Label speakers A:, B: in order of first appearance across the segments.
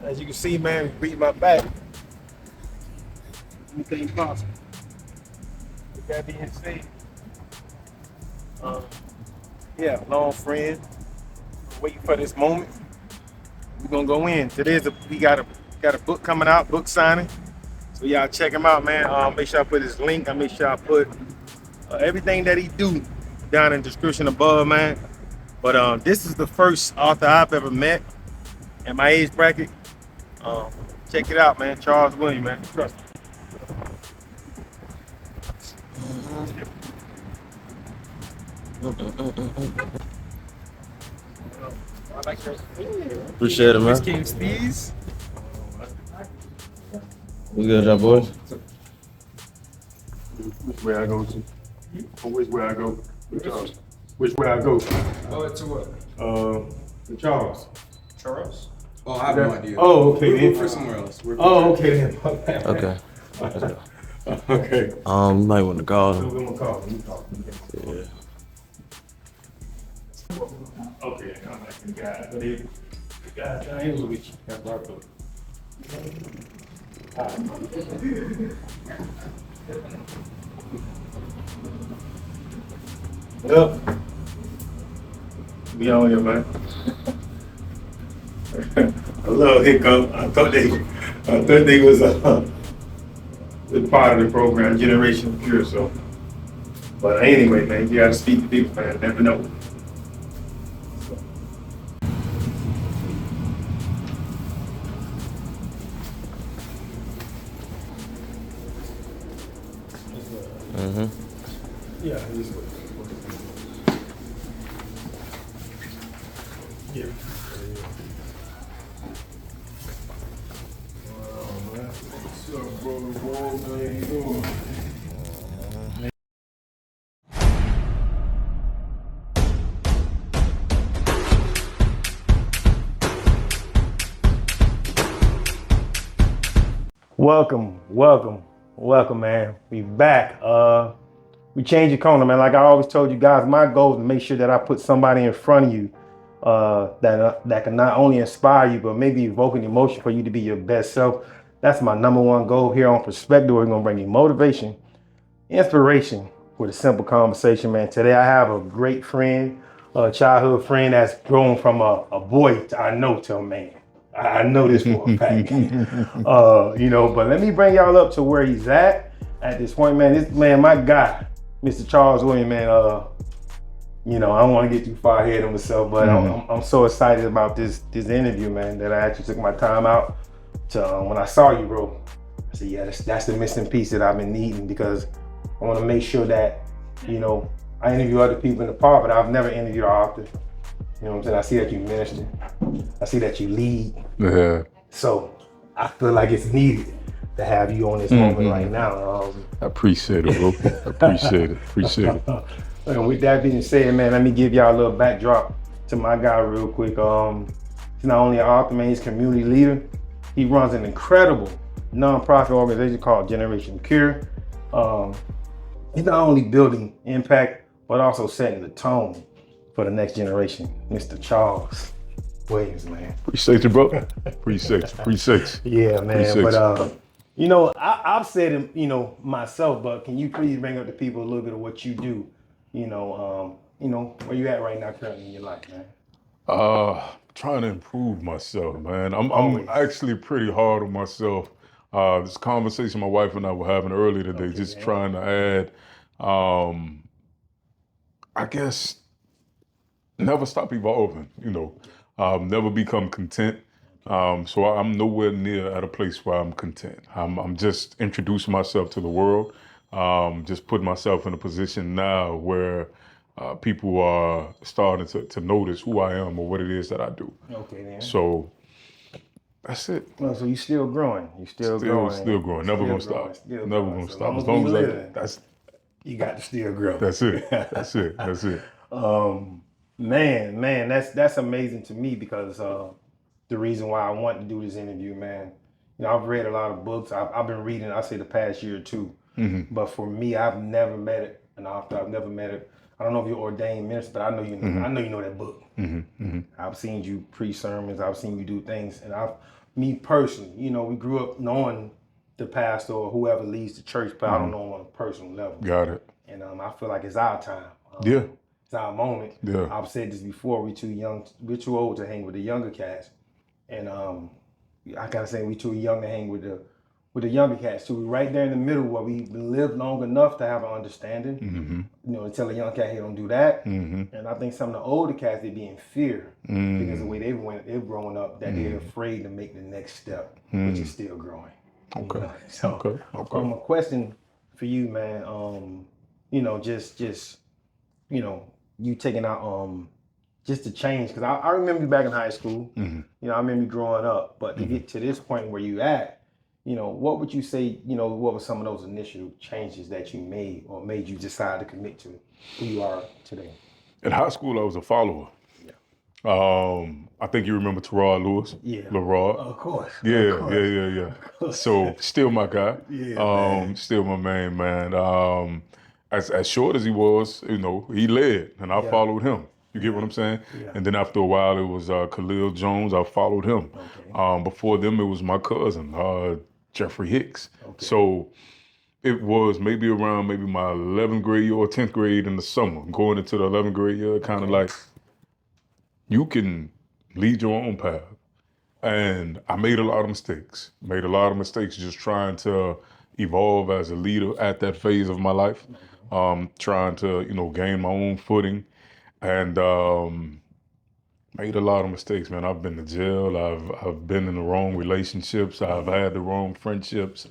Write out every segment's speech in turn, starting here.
A: As you can see, man, beat my back. Anything possible. With that being said, um, yeah, long friend, waiting for this moment. We're gonna go in. We got a book coming out, book signing. So y'all check him out, man. Make sure I put his link. I make sure I put everything that he do down in the description above, man. But this is the first author I've ever met in my age bracket. Um, Check it out, man. Charles Williams, man. Trust me. I like your
B: Appreciate it,
A: Miss
B: man.
A: King Steez.
B: We good, y'all boys?
C: Which way I go to? Which way I go? Which way I go?
D: To what?
C: To Charles.
D: Charles? Oh, I have no idea.
C: Oh, okay.
D: We're for somewhere else.
C: Oh, okay then.
B: Okay.
C: Okay.
B: You might want to call
C: So
B: him.
C: we're gonna call him.
B: Yeah.
C: Okay, I'm like the guy. But the guy down here with you. That's what I thought.
A: Yep. Be on here, man.
C: A little hiccup. I thought they was part of the program, Generation Pure. So, but anyway, man, you gotta speak to people, man. Never know. Yeah, he's yeah. What's up, brother? How you doing?
A: Welcome, man. We back. We changed the corner, man. Like I always told you guys, my goal is to make sure that I put somebody in front of you that can not only inspire you, but maybe evoke an emotion for you to be your best self. That's my number one goal here on Perspective. We're gonna bring you motivation, inspiration with a simple conversation, man. Today I have a great friend, a childhood friend that's grown from a boy I know to a man. I know this for a fact. But let me bring y'all up to where he's at this point, man. This man, my guy, Mr. Charles Williams, man. I don't want to get too far ahead of myself, but I'm so excited about this interview, man, that I actually took my time out to when I saw you, bro. I said, yeah, that's the missing piece that I've been needing, because I want to make sure that, I interview other people in the park, but I've never interviewed an author. You know what I'm saying? I see that you minister. I see that you lead.
C: Yeah.
A: So I feel like it's needed to have you on this moment right now.
C: I appreciate it, bro. Appreciate it.
A: And with that being said, man, let me give y'all a little backdrop to my guy real quick. He's not only an author, man, he's a community leader. He runs an incredible nonprofit organization called Generation Cure. He's not only building impact, but also setting the tone for the next generation. Mr. Charles Williams, man.
C: Appreciate you, bro. Appreciate you.
A: Yeah, man.
C: Appreciate
A: But I've said it, myself. But can you please bring up to people a little bit of what you do? Where you at right now, currently in your life, man?
C: Trying to improve myself, man.
A: Always.
C: I'm actually pretty hard on myself. This conversation my wife and I were having earlier today,
A: Okay,
C: just
A: man.
C: trying to add, I guess, never stop evolving, never become content. So I'm nowhere near at a place where I'm content. I'm just introducing myself to the world, just putting myself in a position now where people are starting to notice who I am or what it is that I do.
A: Okay, man.
C: So that's it.
A: Well, so you still growing. You still growing.
C: Still growing. Never gonna stop.
A: Still
C: Never
A: growing.
C: gonna
A: So
C: stop. As
A: as
C: long
A: we
C: as I
A: live, you got to still grow.
C: that's it. That's it.
A: Man, that's amazing to me, because the reason why I want to do this interview, man. I've read a lot of books. I've been reading, I say, the past year or two. But for me, I've never met an author. I've never met it. I don't know if you're ordained minister, but I know you know. I know you know that book. I've seen you preach sermons. I've seen you do things, and I've me personally, you know, we grew up knowing the pastor or whoever leads the church, but I don't know him on a personal level.
C: Got it.
A: And I feel like it's our time.
C: Yeah.
A: It's our moment.
C: Yeah.
A: I've said this before. We're too old to hang with the younger cats, and I gotta say we too young to hang with the younger cats. So we're right there in the middle where we lived long enough to have an understanding. You know, to tell a young cat, hey, don't do that. And I think some of the older cats, they be in fear because of the way they've grown up, that they're afraid to make the next step, which is still growing.
C: Okay.
A: You know? So,
C: Okay.
A: a question for you, man. You know, just you know, you taking out just to change, because I remember you back in high school. You know, I remember you growing up, but to get to this point where you at, you know, what would you say, you know, what were some of those initial changes that you made or made you decide to commit to who you are today?
C: In high school, I was a follower. I think you remember Terrell Lewis.
A: Yeah.
C: LeRod.
A: Of course.
C: Yeah. So still my guy.
A: Man.
C: Still my main man. As short as he was, you know, he led and I followed him. You get what I'm saying?
A: Yeah.
C: And then after a while, it was Khalil Jones. I followed him.
A: Okay.
C: Before them, it was my cousin, Jeffrey Hicks. So it was maybe around my 11th grade or 10th grade in the summer, going into the 11th grade year, kind of like, you can lead your own path. And I made a lot of mistakes. Just trying to evolve as a leader at that phase of my life. Trying to, you know, gain my own footing. And made a lot of mistakes, man. I've been to jail. I've been in the wrong relationships. I've had the wrong friendships.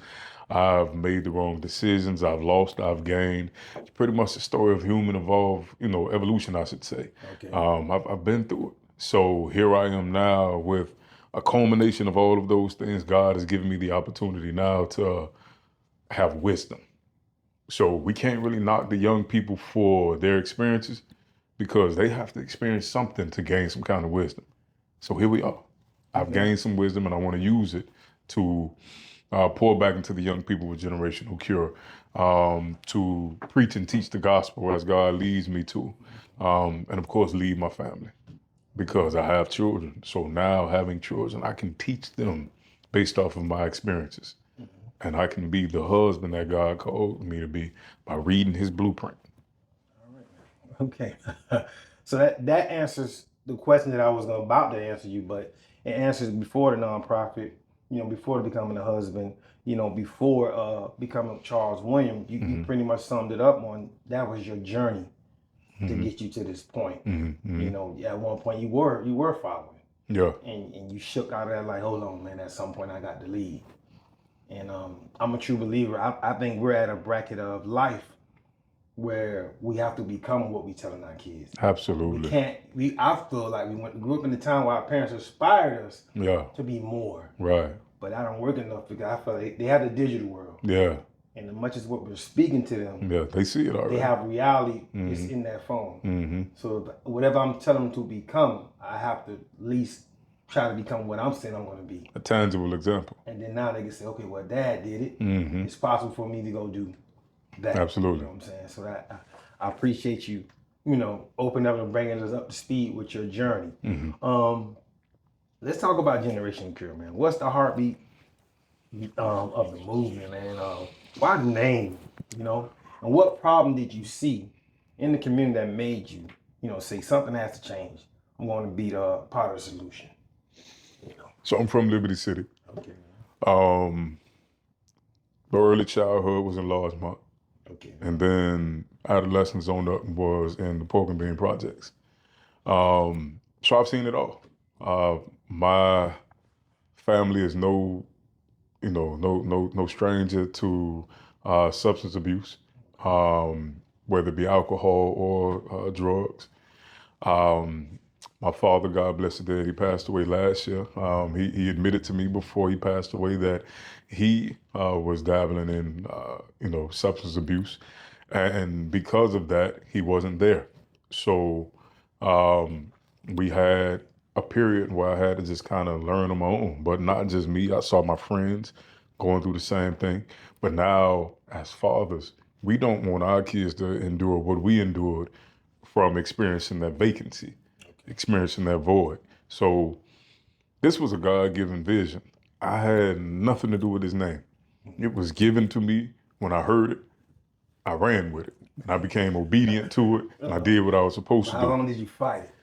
C: I've made the wrong decisions. I've lost. I've gained. It's pretty much the story of human evolution, I should say.
A: Okay.
C: I've been through it. So here I am now with a culmination of all of those things. God has given me the opportunity now to have wisdom. So we can't really knock the young people for their experiences, because they have to experience something to gain some kind of wisdom. So here we are. I've gained some wisdom, and I want to use it to pour back into the young people with Generational Cure, to preach and teach the gospel as God leads me to, and of course lead my family, because I have children. So now having children, I can teach them based off of my experiences, and I can be the husband that God called me to be by reading his blueprint.
A: Okay. So that answers the question that I was about to answer you, but it answers before the nonprofit, you know, before becoming a husband, you know, before becoming Charles Williams. You pretty much summed it up on that was your journey to get you to this point. You know, at one point you were following.
C: Yeah.
A: And you shook out of that like, hold on, man, at some point I got to lead. And I'm a true believer. I think we're at a bracket of life where we have to become what we telling our kids.
C: Absolutely.
A: I feel like we grew up in a time where our parents inspired us to be more.
C: Right.
A: But I don't work enough because I feel like they have the digital world.
C: Yeah.
A: And as much as what we're speaking to them,
C: They see it already.
A: they have reality is in that phone. So whatever I'm telling them to become, I have to at least try to become what I'm saying I'm going to be.
C: A tangible example.
A: And then now they can say, okay, well, Dad did it. It's possible for me to go do that.
C: Absolutely.
A: You know what I'm saying? So that I appreciate you, you know, opening up and bringing us up to speed with your journey. Let's talk about Generation Cure, man. What's the heartbeat of the movement, man? Why the name, you know? And what problem did you see in the community that made you, you know, say something has to change? I'm going to be the part of the solution. You know?
C: So I'm from Liberty City.
A: Okay.
C: The early childhood was in Largemont.
A: Okay.
C: And then adolescence on up was in the Pork and Bean Projects. So I've seen it all. My family is no stranger to substance abuse, whether it be alcohol or drugs. My father, God bless the dead, he passed away last year. He admitted to me before he passed away that he was dabbling in, substance abuse. And because of that, he wasn't there. So we had a period where I had to just kind of learn on my own, but not just me. I saw my friends going through the same thing. But now, as fathers, we don't want our kids to endure what we endured from experiencing that vacancy, experiencing that void. So this was a God-given vision. I had nothing to do with his name. It was given to me. When I heard it, I ran with it. And I became obedient to it, and I did what I was supposed to
A: How
C: do.
A: long did you fight it?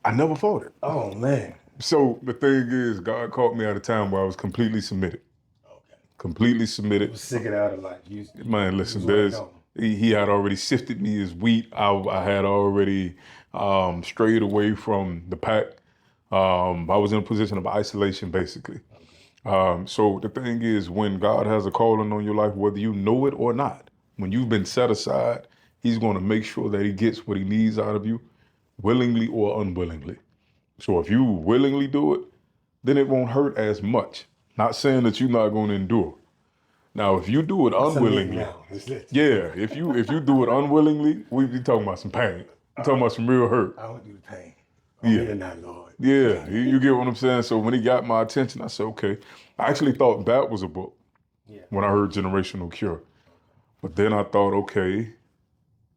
C: I never fought it.
A: Oh man.
C: So the thing is, God caught me at a time where I was completely submitted. Completely submitted.
A: Sick it out of life.
C: Man, listen,
A: was already
C: there's
A: gone.
C: he had already sifted me as wheat. I had already strayed away from the pack. I was in a position of isolation, basically. So the thing is, when God has a calling on your life, whether you know it or not, when you've been set aside, he's going to make sure that he gets what he needs out of you, willingly or unwillingly. So if you willingly do it, then it won't hurt as much. Not saying that you're not going to endure. Now, if you do it unwillingly, yeah, if you do it unwillingly, we be talking about some pain. We're talking about some real hurt.
A: I don't do the pain.
C: Yeah.
A: Not, Lord.
C: Yeah, you get what I'm saying? So when he got my attention, I said, okay. I actually thought that was a book when I heard Generational Cure. But then I thought, okay,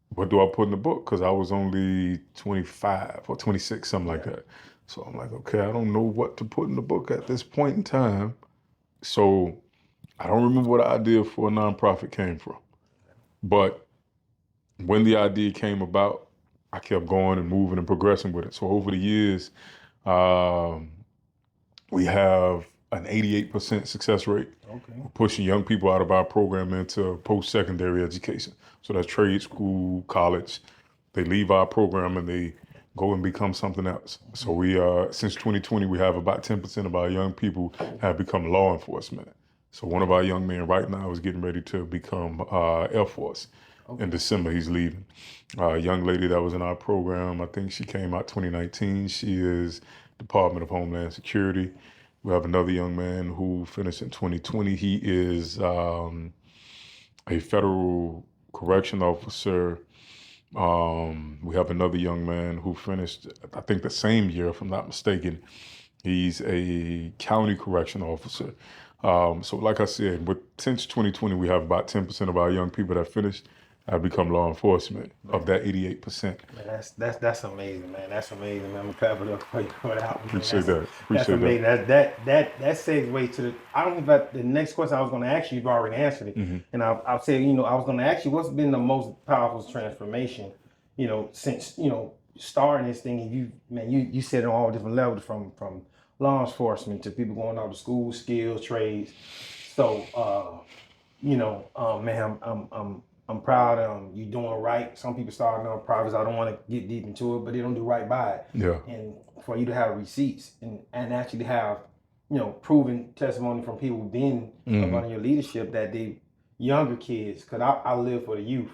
C: what do I put in the book? Because I was only 25 or 26, something like that. So I'm like, okay, I don't know what to put in the book at this point in time. So I don't remember where the idea for a nonprofit came from. But when the idea came about, I kept going and moving and progressing with it. So over the years, we have an 88% success rate.
A: Okay.
C: We're pushing young people out of our program into post-secondary education. So that's trade school, college. They leave our program and they go and become something else. So we since 2020, we have about 10% of our young people have become law enforcement. So one of our young men right now is getting ready to become Air Force. In December, he's leaving. A young lady that was in our program, I think she came out 2019. She is Department of Homeland Security. We have another young man who finished in 2020. He is a federal correction officer. We have another young man who finished, I think the same year, if I'm not mistaken. He's a county correction officer. So like I said, since 2020, we have about 10% of our young people that finished have become law enforcement of that 88%.
A: Man, that's amazing, man. That's amazing, man. I'm gonna clap it up for you for that.
C: Appreciate that.
A: That's amazing. That segues to the. I don't know if the next question I was going to ask you, you've already answered it, and I'll say, I was going to ask you, what's been the most powerful transformation, since starting this thing, and you said on all different levels, from law enforcement to people going out to school, skills, trades. So, man, I'm proud. You're doing right. Some people start nonprofits. I don't want to get deep into it, but they don't do right by it. Yeah. And for you to have receipts and actually have, proven testimony from people being under your leadership that they younger kids, because I live for the youth.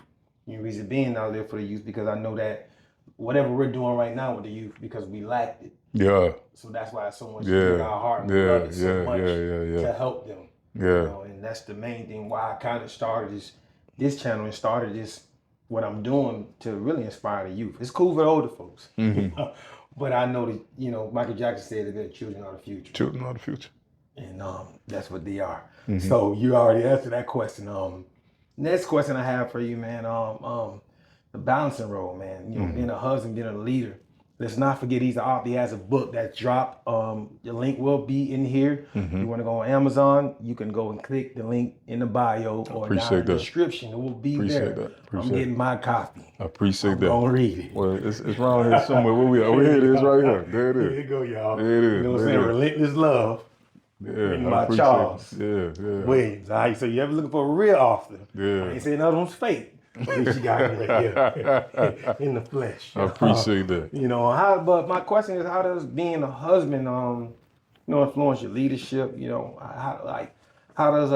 A: The reason being I live for the youth because I know that whatever we're doing right now with the youth, because we lacked it. Yeah. So that's why it's so much in our heart. And we love it so much to help them. Yeah. And that's the main thing why I kind of started this channel and started this, what I'm doing, to really inspire the youth. It's cool for the older folks. But I know that, Michael Jackson said that the children are the future. Children are the future. And that's what they are. So you already answered that question. Next question I have for you, man, the balancing role, man. Being a husband, being a leader. Let's not forget he's an author. He has a book that's dropped. The link will be in here. You want to go on Amazon, you can go and click the link in the bio or down in the description. It will be there. I'm getting my copy. I appreciate that. I'm going to read it. Well, it's around here somewhere. Where we at? Here it is right here. There it is. Here you go, y'all. There it is. You know what I'm saying? Relentless Love. Yeah, written by Charles Williams. All right, so you ever looking for a real author? Yeah. I ain't saying another one's fake. At least you got it right here in the flesh. I appreciate that. But my question is, how does being a husband, influence your leadership? How does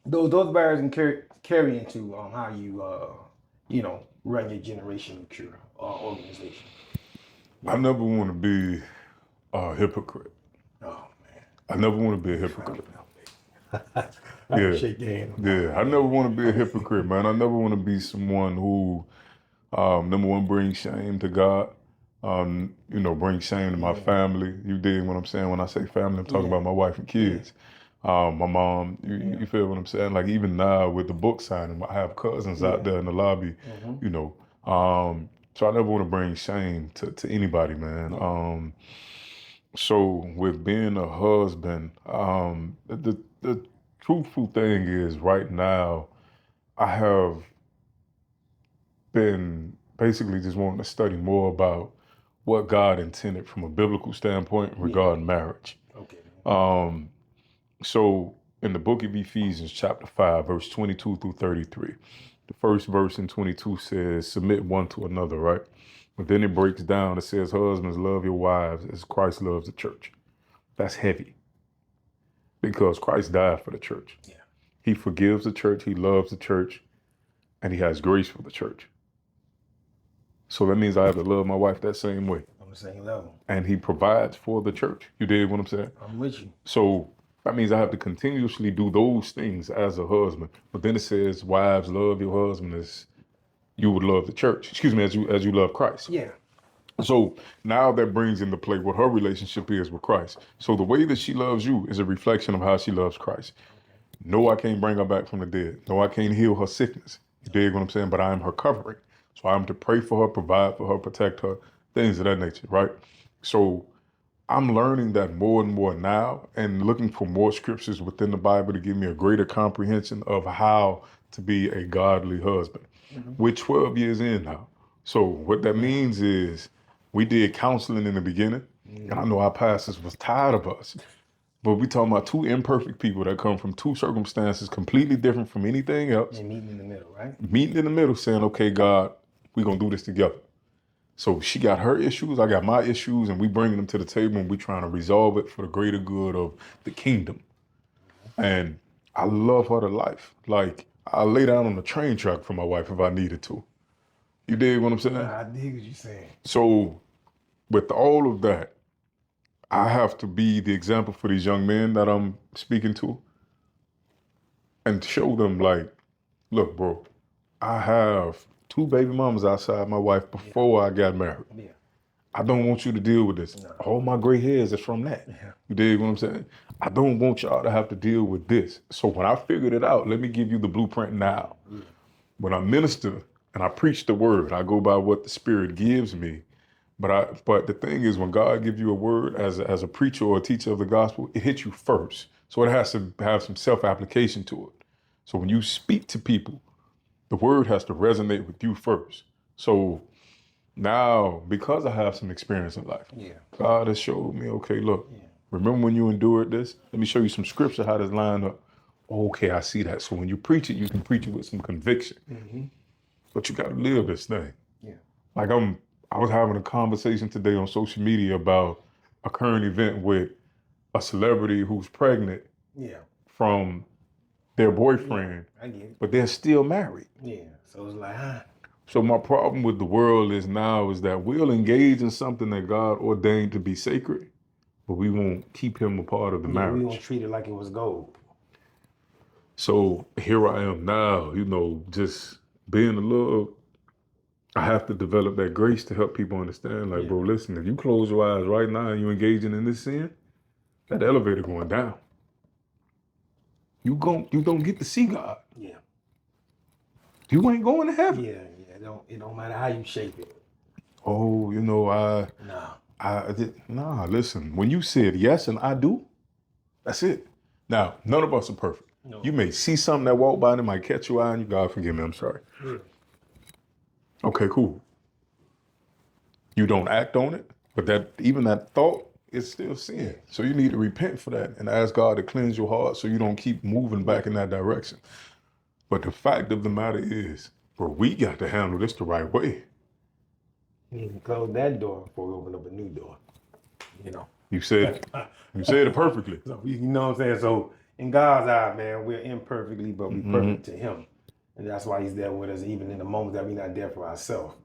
A: those barriers can carry into how you run your Generational Cure organization? I never want to be a hypocrite. Oh man, I never want to be a hypocrite. Shake your hand. Yeah, I never want to be a hypocrite, man. I never want to be someone who, number one, brings shame to God. Bring shame to my family. You dig what I'm saying? When I say family, I'm talking about my wife and kids. My mom, you feel what I'm saying? Like even now with the book signing, I have cousins out there in the lobby, So I never want to bring shame to anybody, man.
C: So with being a husband, the truthful thing is right now I have been basically just wanting to study more about what God intended from a biblical standpoint regarding marriage.
A: Okay.
C: So in the book of Ephesians, chapter 5, verse 22 through 33, the first verse in 22 says, submit one to another, right? But then it breaks down. It says, husbands, love your wives as Christ loves the church. That's heavy because Christ died for the church.
A: Yeah.
C: He forgives the church. He loves the church, and he has grace for the church. So that means I have to love my wife that same way.
A: On the same level.
C: And he provides for the church. You dig what I'm saying?
A: I'm with you.
C: So that means I have to continuously do those things as a husband. But then it says, wives, love your husband as you would love the church. Excuse me, as you love Christ.
A: Yeah.
C: So now that brings into play what her relationship is with Christ. So the way that she loves you is a reflection of how she loves Christ. No, I can't bring her back from the dead. No, I can't heal her sickness. You dig what I'm saying? But I am her covering. So I'm to pray for her, provide for her, protect her, things of that nature, right? So I'm learning that more and more now and looking for more scriptures within the Bible to give me a greater comprehension of how to be a godly husband. We're 12 years in now. So what that means is we did counseling in the beginning, and I know our pastors was tired of us. But we talking about two imperfect people that come from two circumstances completely different from anything else.
A: And meeting in the middle, right?
C: Meeting in the middle saying, okay, God, we're going to do this together. So she got her issues, I got my issues, and we bringing them to the table and we trying to resolve it for the greater good of the kingdom. And I love her to life. Like, I lay down on the train track for my wife if I needed to. You dig what I'm saying?
A: I dig what you're saying.
C: So with all of that, I have to be the example for these young men that I'm speaking to and show them like, look, bro, I have 2 baby mamas outside my wife before I got married.
A: Yeah.
C: I don't want you to deal with this.
A: No.
C: All my gray hairs is from that.
A: Yeah.
C: You dig what I'm saying? I don't want y'all to have to deal with this. So when I figured it out, let me give you the blueprint now.
A: Yeah.
C: When I minister and I preach the word, I go by what the Spirit gives me. But the thing is, when God gives you a word as a preacher or a teacher of the gospel, it hits you first. So it has to have some self-application to it. So when you speak to people, the word has to resonate with you first. So now, because I have some experience in life,
A: Yeah.
C: God has showed me, okay, look, remember when you endured this? Let me show you some scripture, how this line up. Okay, I see that. So when you preach it, you can preach it with some conviction.
A: Mm-hmm.
C: But you got to live this thing.
A: Yeah.
C: Like I was having a conversation today on social media about a current event with a celebrity who's pregnant
A: Yeah.
C: from their boyfriend,
A: I get it.
C: but they're still married.
A: Yeah. So it's like,
C: So my problem with the world is that we'll engage in something that God ordained to be sacred, but we won't keep him a part of the
A: we
C: marriage.
A: don't treat it like it was gold.
C: So here I am now, just being a little, I have to develop that grace to help people understand, like, bro, listen, if you close your eyes right now and you're engaging in this sin, that elevator going down. You don't get to see God.
A: Yeah.
C: You ain't going to heaven.
A: Yeah. Yeah. It don't matter how you shape it.
C: Oh,
A: No.
C: Listen, when you said yes and I do, that's it. Now, none of us are perfect.
A: No.
C: You may see something that walk by and it might catch your eye and you, God forgive me, I'm sorry.
A: Yeah.
C: Okay, cool. You don't act on it, but that thought is still sin. So you need to repent for that and ask God to cleanse your heart so you don't keep moving back in that direction. But the fact of the matter is, bro, we got to handle this the right way.
A: You can close that door before we open up a new door.
C: You said it perfectly.
A: So, you know what I'm saying? So in God's eye, man, we're imperfectly, but we're perfect to him. And that's why he's there with us, even in the moments that we're not there for ourselves.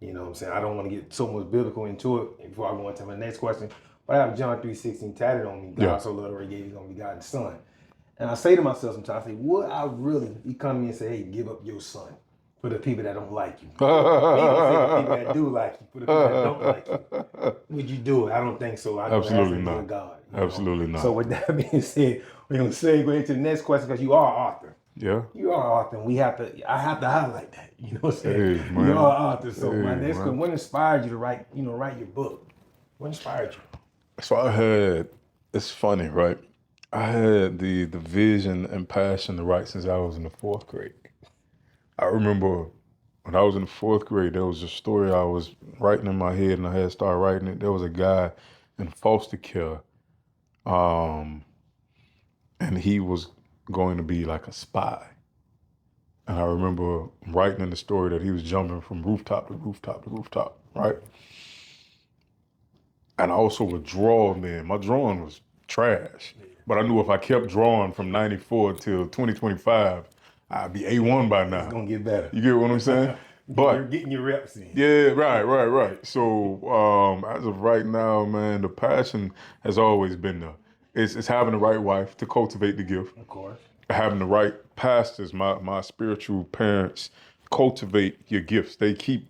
A: You know what I'm saying? I don't want to get so much biblical into it before I go into my next question. But I have John 3:16 tatted on me. God so loved the world, he gave his only begotten son. And I say to myself sometimes, I say, would I really, he come to me and say, hey, give up your son for the people that don't like you? He don't say the people that do like you, for the people that don't like you. Would you do it? I don't think so. I know
C: Absolutely
A: it has to be
C: not.
A: a God.
C: Absolutely not.
A: So with that being said, we're going to segue into the next question because you are an author.
C: Yeah.
A: You are an author, and I have to highlight that. You know what I'm saying?
C: Hey, man.
A: You are an author. So
C: Hey,
A: my next
C: man.
A: question, what inspired you to write your book? What inspired you?
C: So I had, it's funny, right? I had the vision and passion to write since I was in the fourth grade. I remember when I was in the fourth grade, there was a story I was writing in my head and I had started writing it. There was a guy in foster care, and he was going to be like a spy. And I remember writing in the story that he was jumping from rooftop to rooftop to rooftop, right? And I also would draw then. My drawing was trash. But I knew if I kept drawing from 94 till 2025, I'd be A1 by now.
A: It's gonna get better.
C: You get what I'm saying?
A: You're
C: But
A: getting your reps in.
C: yeah, right. So as of right now, man, the passion has always been there. It's having the right wife to cultivate the gift.
A: Of course.
C: Having the right pastors, my spiritual parents cultivate your gifts. They keep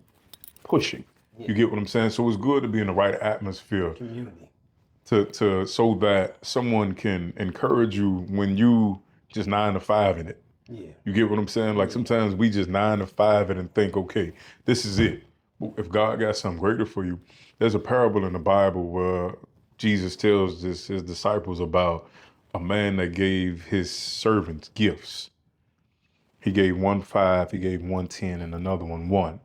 C: pushing. You get what I'm saying? So it's good to be in the right atmosphere
A: Community.
C: to so that someone can encourage you when you just 9 to 5 in it.
A: Yeah.
C: You get what I'm saying? Like sometimes we just 9 to 5 it and think, okay, this is it. If God got something greater for you, there's a parable in the Bible where Jesus tells his disciples about a man that gave his servants gifts. He gave one 5, he gave one 10, and another one 1.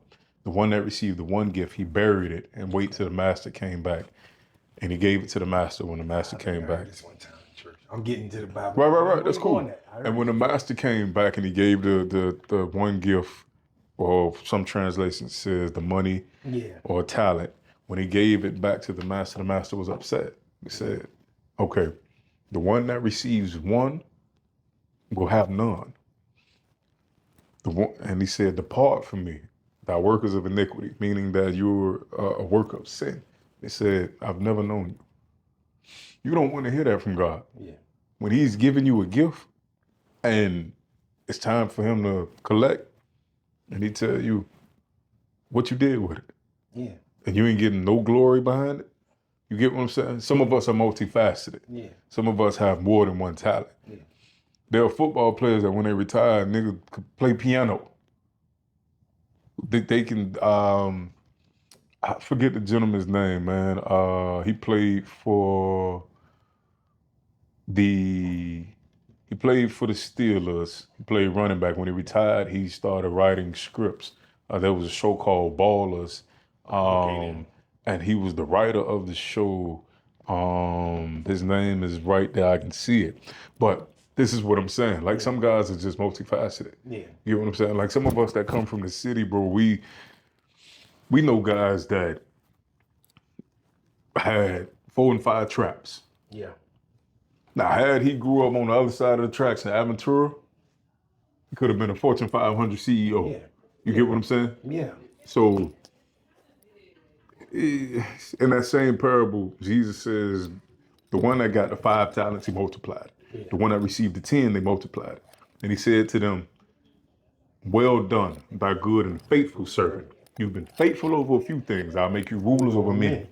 C: The one that received the one gift, he buried it and waited till the master came back. And he gave it to the master when the master came back.
A: This one time in church. I'm getting to the Bible.
C: Right. That's cool. And when the master came back and he gave the one gift, or some translations says the money or talent, when he gave it back to the master was upset. He said, okay, the one that receives one will have none. And he said, depart from me, thou workers of iniquity, meaning that you're a worker of sin. He said, I've never known you. You don't want to hear that from God.
A: Yeah.
C: When he's giving you a gift and it's time for him to collect, and he tell you what you did with it.
A: Yeah.
C: And you ain't getting no glory behind it. You get what I'm saying? Some of us are multifaceted.
A: Yeah.
C: Some of us have more than one talent.
A: Yeah.
C: There are football players that when they retire, niggas could play piano. They can, I forget the gentleman's name, man. He played for the Steelers. He played running back. When he retired, he started writing scripts. There was a show called Ballers, and he was the writer of the show. His name is right there. I can see it. But this is what I'm saying. Like some guys are just multifaceted.
A: Yeah.
C: You know what I'm saying? Like some of us that come from the city, bro, we know guys that had 4 and 5 traps.
A: Yeah.
C: Now, had he grew up on the other side of the tracks in Aventura, he could have been a Fortune 500 CEO.
A: Yeah.
C: You get what I'm saying?
A: Yeah.
C: So, in that same parable, Jesus says, the one that got the 5 talents, he multiplied.
A: Yeah.
C: The one that received the 10, they multiplied. And he said to them, well done, thy good and faithful servant. You've been faithful over a few things. I'll make you rulers over many.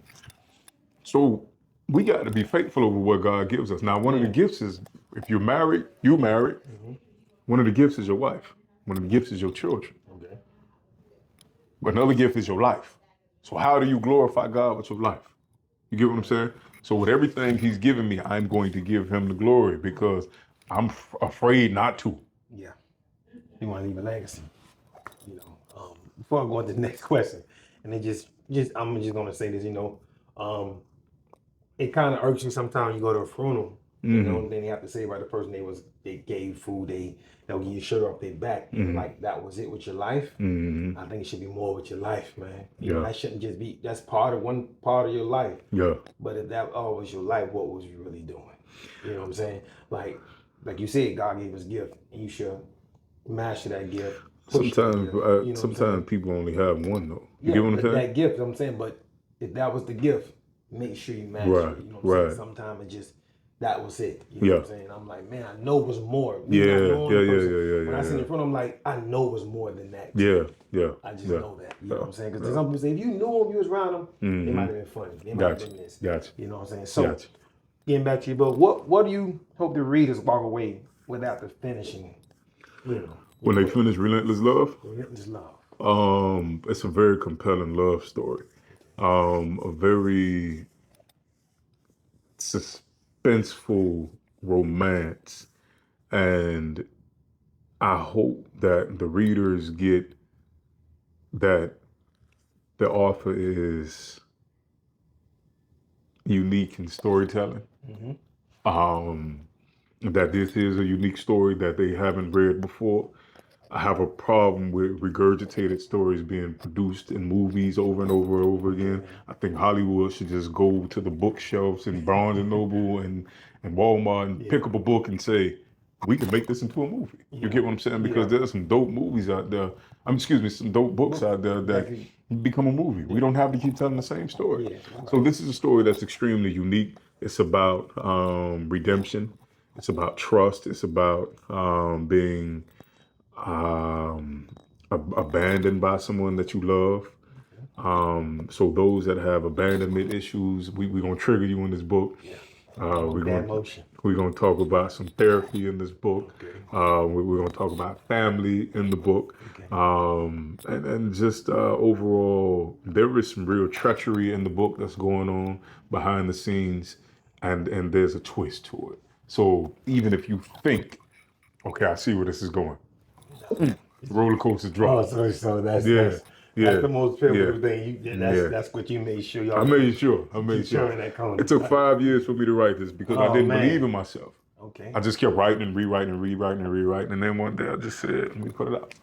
C: So we got to be faithful over what God gives us. Now, one of the gifts is, if you're married, you married. One of the gifts is your wife. One of the gifts is your children.
A: Okay.
C: But another gift is your life. So how do you glorify God with your life? You get what I'm saying? So with everything he's given me, I'm going to give him the glory because I'm afraid not to.
A: Yeah. You want to leave a legacy. You know, before I go on to the next question, and then I'm just gonna say this, it kind of irks you sometimes you go to a funeral, you know, and then you have to say about the person they gave food, they'll give you a shirt off their back, like that was it with your life. I think it should be more with your life, man. You know, that shouldn't just be, that's one part of your life. Yeah. But if that all was your life, what was you really doing? You know what I'm saying? Like you said, God gave us a gift, and you should master that gift.
C: Sometimes people only have one though. You get what I'm saying?
A: That gift, I'm saying, but if that was the gift, make sure you master it. You know what I'm saying? Sometimes it just, that was it. You know what I'm saying? I'm like, man, I know it was more. When I see it in front, I'm like, I know it was more than that.
C: Yeah.
A: I just know that. You know what I'm saying? Because some people say, if you knew him, you was around him, it might have been funny. It might have been this.
C: Gotcha.
A: You know what I'm saying? So, getting back to you, but what do you hope the readers walk away with after finishing? You know,
C: when they finish Relentless Love?
A: Relentless Love.
C: It's a very compelling love story. A very suspenseful romance, and I hope that the readers get that the author is unique in storytelling. That this is a unique story that they haven't read before. I have a problem with regurgitated stories being produced in movies over and over and over again. I think Hollywood should just go to the bookshelves in Barnes and Noble and Walmart and pick up a book and say, we can make this into a movie. You get what I'm saying? Because there's some dope movies out there. Some dope books out there that become a movie. We don't have to keep telling the same story. So this is a story that's extremely unique. It's about redemption. It's about trust. It's about being abandoned by someone that you love. So those that have abandonment issues, we're gonna trigger you in this book. We're gonna talk about some therapy in this book. We're gonna talk about family in the book, and just overall, there is some real treachery in the book that's going on behind the scenes, and there's a twist to it. So even if you think, okay, I see where this is going, the roller coaster drop.
A: So that's
C: That's
A: the most pivotal thing. That's what you made sure y'all.
C: I made sure. It took 5 years for me to write this because I didn't believe in myself.
A: Okay.
C: I just kept writing and rewriting and rewriting and rewriting, and then one day I just said, "Let me put it out."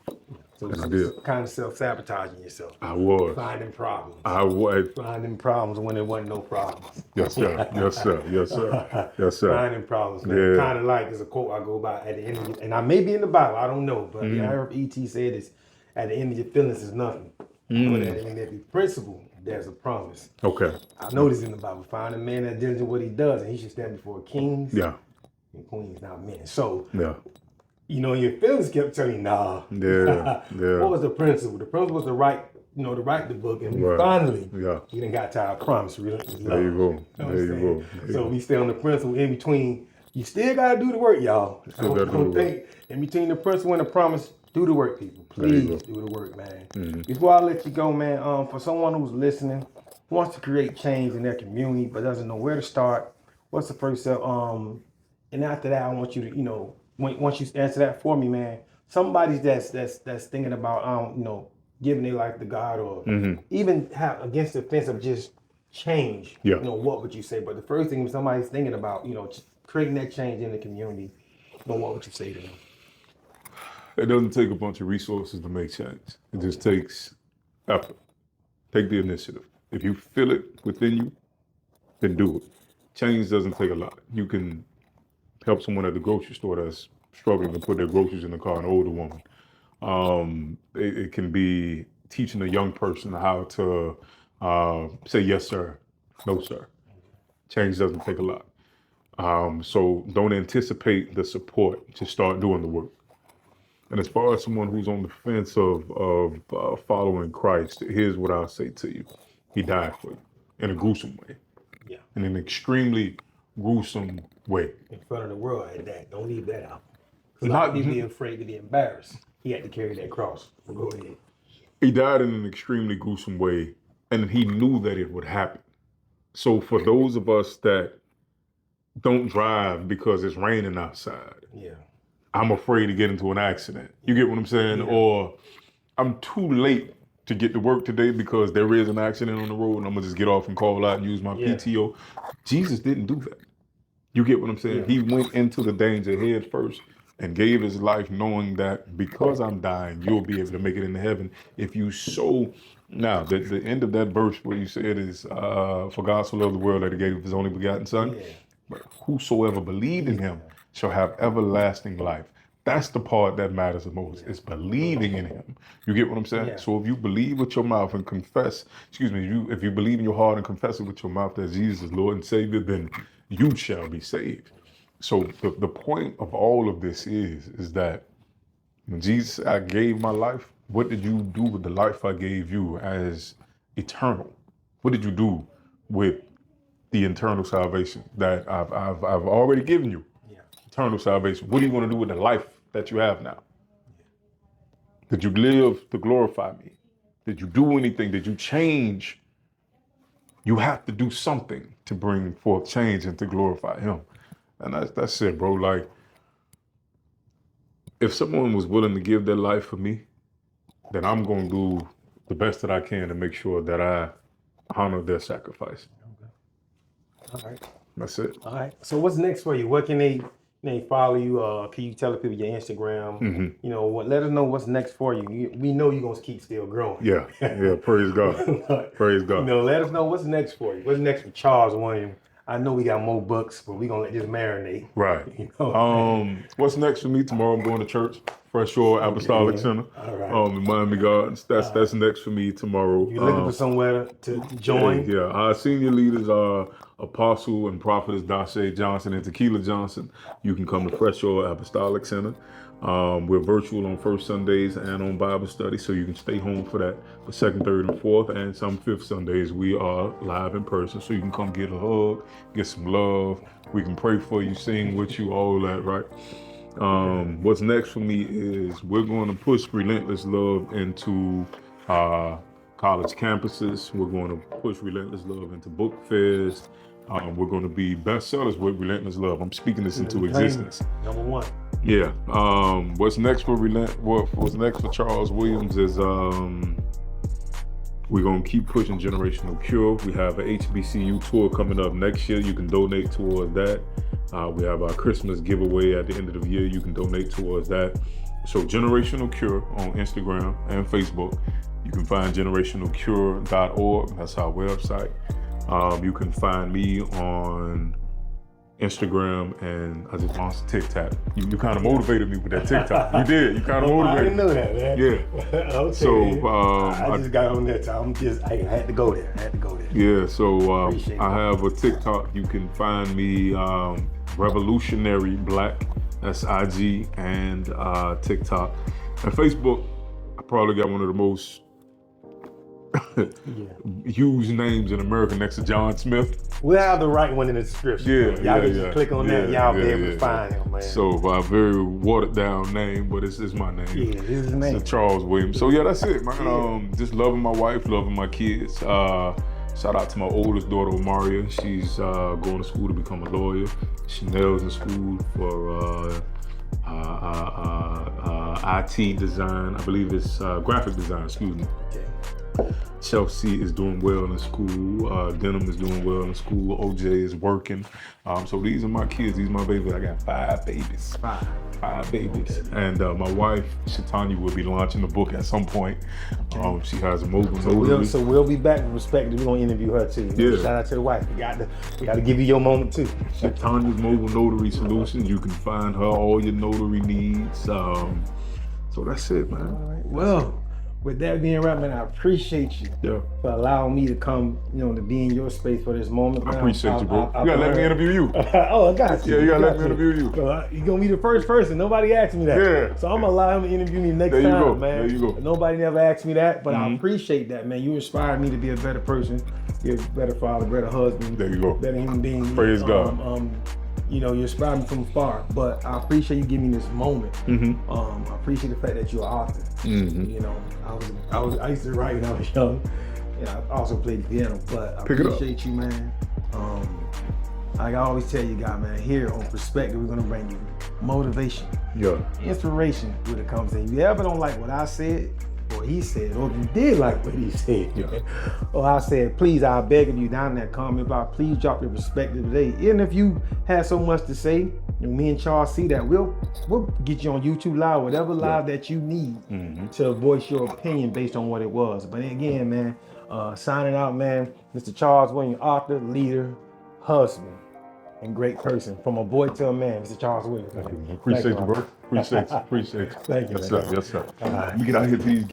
A: So
C: And I did.
A: kind of self-sabotaging yourself.
C: I was.
A: Finding problems.
C: I was.
A: Finding problems when there wasn't no problems.
C: Yes, sir. Yes, sir. Yes, sir. Yes, sir.
A: Finding problems, man.
C: Yeah.
A: Kind of like there's a quote I go by at the end of and I may be in the Bible, I don't know, but I heard E.T. say this: at the end of your feelings is nothing. But at the end of your principle, there's a promise.
C: Okay.
A: I know this in the Bible. Find a man that diligent what he does, and he should stand before kings
C: Yeah.
A: and queens, not men. So,
C: Yeah.
A: your feelings kept telling you, nah.
C: Yeah. Yeah.
A: What was the principle? The principle was to write the book, and we
C: Right.
A: finally,
C: Yeah.
A: we done got to our promise. Really,
C: There you go.
A: what I'm
C: There you
A: saying?
C: go. There you
A: So
C: go.
A: we stay on the principle in between. You still gotta do the work, y'all.
C: Still gotta do
A: Don't
C: the work.
A: think in between the principle and the promise. Do the work, people.
C: There you
A: Please
C: go.
A: do the work, man.
C: Mm-hmm.
A: Before I let you go, man, for someone who's listening, who wants to create change in their community but doesn't know where to start, what's the first step? And after that, I want you to, once you answer that for me, man, somebody that's thinking about, giving their life to God or even have against the fence of just change.
C: Yeah.
A: What would you say? But the first thing if somebody's thinking about, creating that change in the community, what would you say to them?
C: It doesn't take a bunch of resources to make change. It just takes effort. Take the initiative. If you feel it within you, then do it. Change doesn't take a lot. You can help someone at the grocery store that's struggling to put their groceries in the car, an older woman. It can be teaching a young person how to say yes, sir, no, sir. Change doesn't take a lot. So don't anticipate the support to start doing the work. And as far as someone who's on the fence of following Christ, here's what I'll say to you. He died for you in a gruesome way.
A: Yeah.
C: In an extremely gruesome way.
A: In front of the world at that. Don't leave that out.
C: Not-
A: Not be afraid to be embarrassed. He had to carry that cross. Go ahead.
C: He died in an extremely gruesome way, and he knew that it would happen. So for those of us that don't drive because it's raining outside,
A: Yeah.
C: I'm afraid to get into an accident. You get what I'm saying?
A: Yeah.
C: Or I'm too late to get to work today because there is an accident on the road and I'm gonna just get off and call out and use my
A: Yeah.
C: PTO. Jesus didn't do that. You get what I'm saying?
A: Yeah.
C: He went into the danger head first and gave his life knowing that because I'm dying, you'll be able to make it into heaven. If you so, now the end of that verse where you said is, for God so loved the world that he gave his only begotten son,
A: Yeah.
C: but whosoever believed in him shall have everlasting life. That's the part that matters the most, is believing in him. You get what I'm saying?
A: Yeah.
C: So if you believe with your mouth and confess, if you believe in your heart and confess it with your mouth that Jesus is Lord and Savior, then you shall be saved. So the point of all of this is that when Jesus said, I gave my life, what did you do with the life I gave you as eternal? What did you do with the eternal salvation that I've already given you? Eternal salvation. What are you going to do with the life that you have now? Did you live to glorify me? Did you do anything? Did you change you have to do something to bring forth change and to glorify Him. And that's it, bro. Like, if someone was willing to give their life for me, then I'm going to do the best that I can to make sure that I honor their sacrifice.
A: All right.
C: That's it.
A: All right. So what's next for you? What can they follow you? Can you tell the people your Instagram? You know, let us know what's next for you. We know you're gonna keep still growing.
C: Yeah. Praise God. Praise God.
A: You know, let us know what's next for you. What's next for Charles Williams? I know we got more books, but we're gonna let this marinate.
C: Right.
A: You know?
C: What's next for me tomorrow? I'm going to church, Fresh Shore Apostolic Center,
A: All right.
C: in Miami Gardens. That's next for me tomorrow.
A: You're looking for somewhere to join.
C: Yeah. Our senior leaders are Apostle and Prophetess Dashe Johnson and Tequila Johnson. You can come to Fresh Shore Apostolic Center. We're virtual on first Sundays and on Bible study, so you can stay home for that. For second, third, and fourth, and some fifth Sundays, we are live in person, so you can come get a hug, get some love. We can pray for you, sing with you, all that, right? What's next for me is we're going to push Relentless Love into college campuses. We're going to push Relentless Love into book fairs. We're going to be bestsellers with Relentless Love. I'm speaking this into existence.
A: Number one.
C: Yeah. What's next for what's next for Charles Williams is we're gonna keep pushing Generational Cure. We have an HBCU tour coming up next year. You can donate towards that. We have our Christmas giveaway at the end of the year. You can donate towards that. So Generational Cure on Instagram and Facebook. You can find generationalcure.org. That's our website. You can find me on Instagram and I just launched TikTok. You kind of motivated me with that TikTok. You did. You kind of motivated.
A: I didn't know that, man.
C: Yeah.
A: Okay.
C: So
A: I just got on that time. I had to go there.
C: Yeah. So
A: Appreciate
C: I
A: that.
C: have a TikTok. You can find me Revolutionary Black. That's IG and TikTok. And Facebook, I probably got one of the most used names in America next to John Smith.
A: We'll have the right one in the description. Y'all can just click on that. Y'all be able to find him, man.
C: So a very watered down name, but it's my name.
A: Yeah, this is his name.
C: It's Charles Williams. So yeah, that's it, man. Just loving my wife, loving my kids. Shout out to my oldest daughter, Maria. She's going to school to become a lawyer. Chanel's in school for IT design. I believe it's graphic design, excuse me.
A: Okay.
C: Chelsea is doing well in school. Denham is doing well in school. OJ is working. So these are my kids. These are my babies. I got 5 babies. Five babies. And my wife, Shatanya, will be launching a book at some point. She has a mobile notary.
A: So we'll be back with Perspective. We're gonna interview her too.
C: Yeah.
A: Shout out to the wife. We got to give you your moment too.
C: Shatanya's Mobile Notary Solutions. You can find her all your notary needs. So that's it, man.
A: All right. Well, with that being right, man, I appreciate you for allowing me to come, to be in your space for this moment.
C: I
A: Man.
C: appreciate you, bro.
A: I
C: You gotta let me interview you.
A: Oh, I got you.
C: Yeah, you gotta let me interview you.
A: You're gonna be the first person. Nobody asked me that.
C: Yeah.
A: So I'm gonna allow him to interview me next
C: There you
A: time,
C: go.
A: man.
C: There you go.
A: Nobody never asked me that, but I appreciate that, man. You inspired me to be a better person, be a better father, better husband.
C: There you go.
A: Better human being.
C: Praise God.
A: You inspired me from afar, but I appreciate you giving me this moment. I appreciate the fact that you're an author. I used to write when I was young. I also played the piano, but I
C: Pick it up.
A: appreciate you, man. Like I always tell you guys, man, here on Perspective, we're gonna bring you motivation, inspiration with the conversation. If you ever don't like what I said, or he said, or if you did like what he said, or I said, please, I beg of you down in that comment box, please drop your perspective today. Even if you have so much to say, me and Charles see that, we'll get you on YouTube Live, whatever live that you need to voice your opinion based on what it was. But again, man, signing out, man, Mr. Charles Williams, author, leader, husband, and great person. From a boy to a man, Mr. Charles Williams.
C: Appreciate you, bro. Appreciate you.
A: Thank you,
C: Yes,
A: man.
C: sir. Yes, sir.
A: All right.
C: Let me get out here to these